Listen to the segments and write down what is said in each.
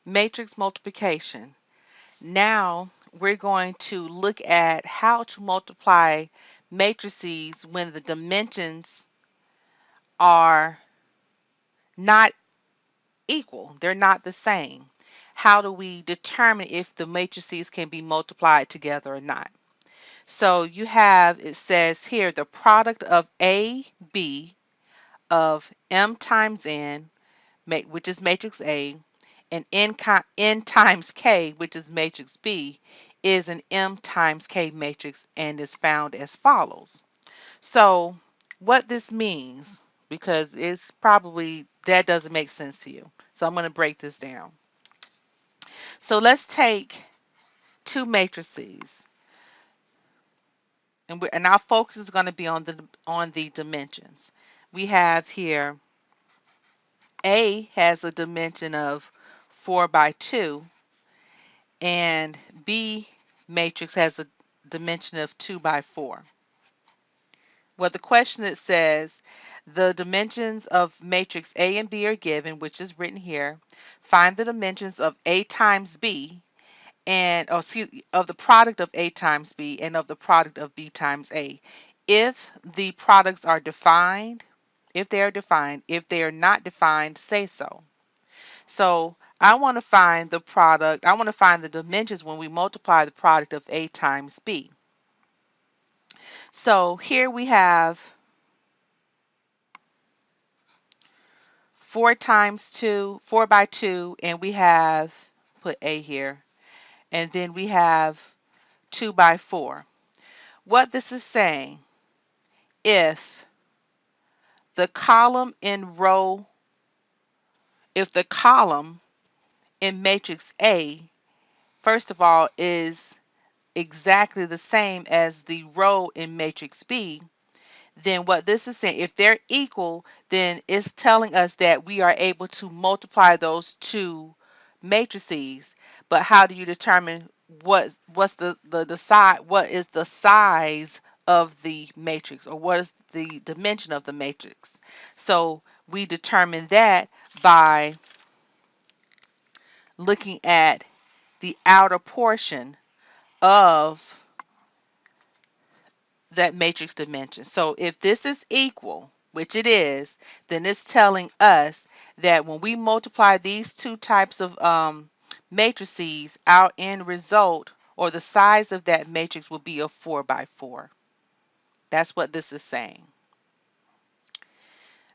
Matrix multiplication. Now we're going to look at how to multiply matrices when the dimensions are not equal. They're not the same. How do we determine if the matrices can be multiplied together or not? So you have, it says here, the product of A, B of M times N, which is matrix A, and N times K, which is matrix B, is an M times K matrix and is found as follows. So what this means, because it's probably, that doesn't make sense to you. So I'm going to break this down. So let's take two matrices, and our focus is going to be on the dimensions. We have here A has a dimension of 4 by 2, and B matrix has a dimension of 2 by 4. Well, the question, it says the dimensions of matrix A and B are given, which is written here. Find the dimensions of A times B and, oh, excuse me, of the product of A times B and of the product of B times A. If the products are defined, if they are defined, if they are not defined, say so. So I want to find the product, I want to find the dimensions when we multiply the product of A times B. So here we have 4 times 2, 4 by 2, and we have, put A here, and then we have 2 by 4. What this is saying, if the column in row, if the column in matrix A, first of all, is exactly the same as the row in matrix B, then what this is saying, if they're equal, then it's telling us that we are able to multiply those two matrices. But how do you determine what's the size, what is the size of the matrix, or what is the dimension of the matrix? So we determine that by looking at the outer portion of that matrix dimension. So if this is equal, which it is, then it's telling us that when we multiply these two types of matrices, our end result, or the size of that matrix, will be a 4 by 4. That's what this is saying.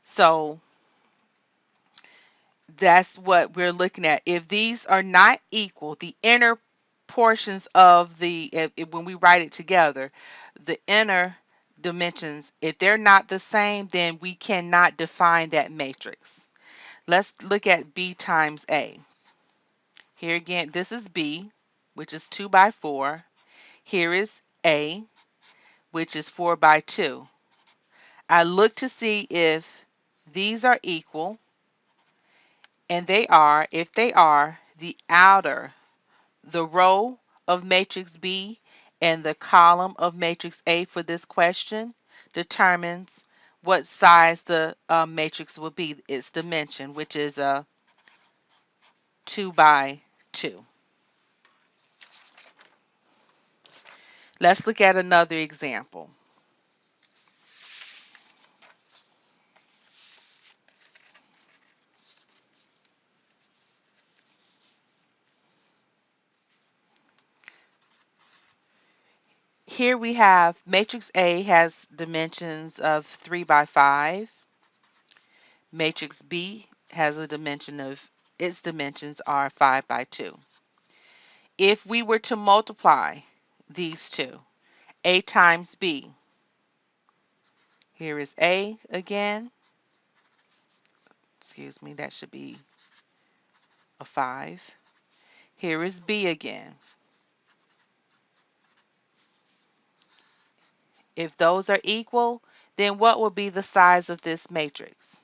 So that's what we're looking at. If these are not equal, the inner portions of when we write it together, the inner dimensions, if they're not the same, then we cannot define that matrix. Let's look at B times A. Here again, this is B, which is 2 by 4. Here is A, which is 4 by 2. I look to see if these are equal, and they are. If they are, the row of matrix B and the column of matrix A for this question determines what size the matrix will be, its dimension, which is a 2 by 2. Let's look at another example. Here we have matrix A has dimensions of 3 by 5. Matrix B has a dimension of, its dimensions are 5 by 2. If we were to multiply these two, A times B, here is A again, excuse me, that should be a 5. Here is B again. If those are equal, then what will be the size of this matrix?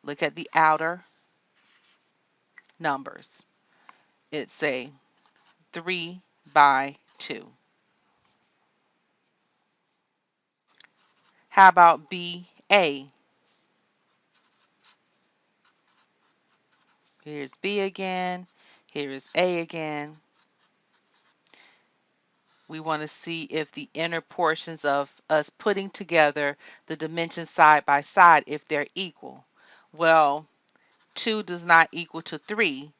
Look at the outer numbers. It's a 3 by 2. How about BA? Here's B again. Here is A again. We want to see if the inner portions of us putting together the dimensions side by side, if they're equal. Well, 2 does not equal to 3.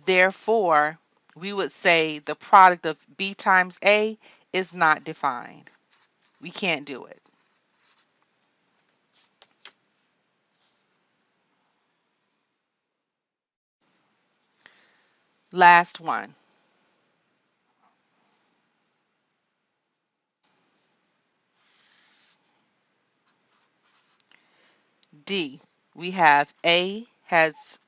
Therefore, we would say the product of B times A is not defined. We can't do it. Last one. D. We have A has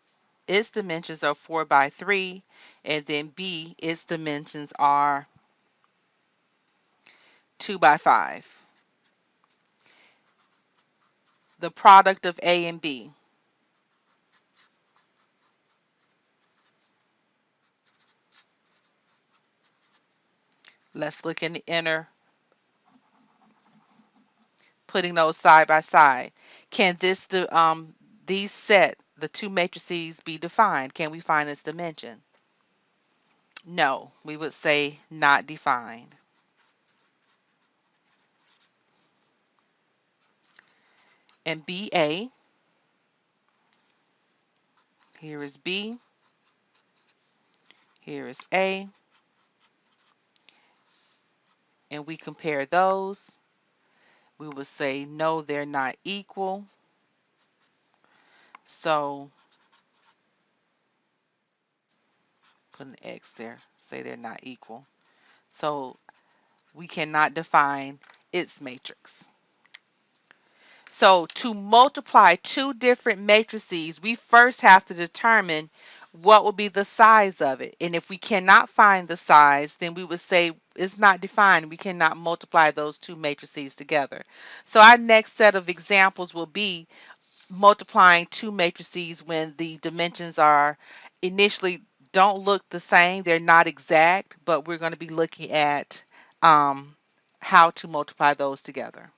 its dimensions are 4 by 3, and then B, its dimensions are 2 by 5. The product of A and B. Let's look in the inner, putting those side by side. Can these set, the two matrices, be defined? Can we find its dimension? No, we would say not defined. And BA, here is B, here is A, and we compare those. We would say no, they're not equal. So put an X there, say they're not equal. So we cannot define its matrix. So to multiply two different matrices, we first have to determine what will be the size of it. And if we cannot find the size, then we would say it's not defined. We cannot multiply those two matrices together. So our next set of examples will be multiplying two matrices when the dimensions are initially don't look the same. They're not exact, but we're going to be looking at how to multiply those together.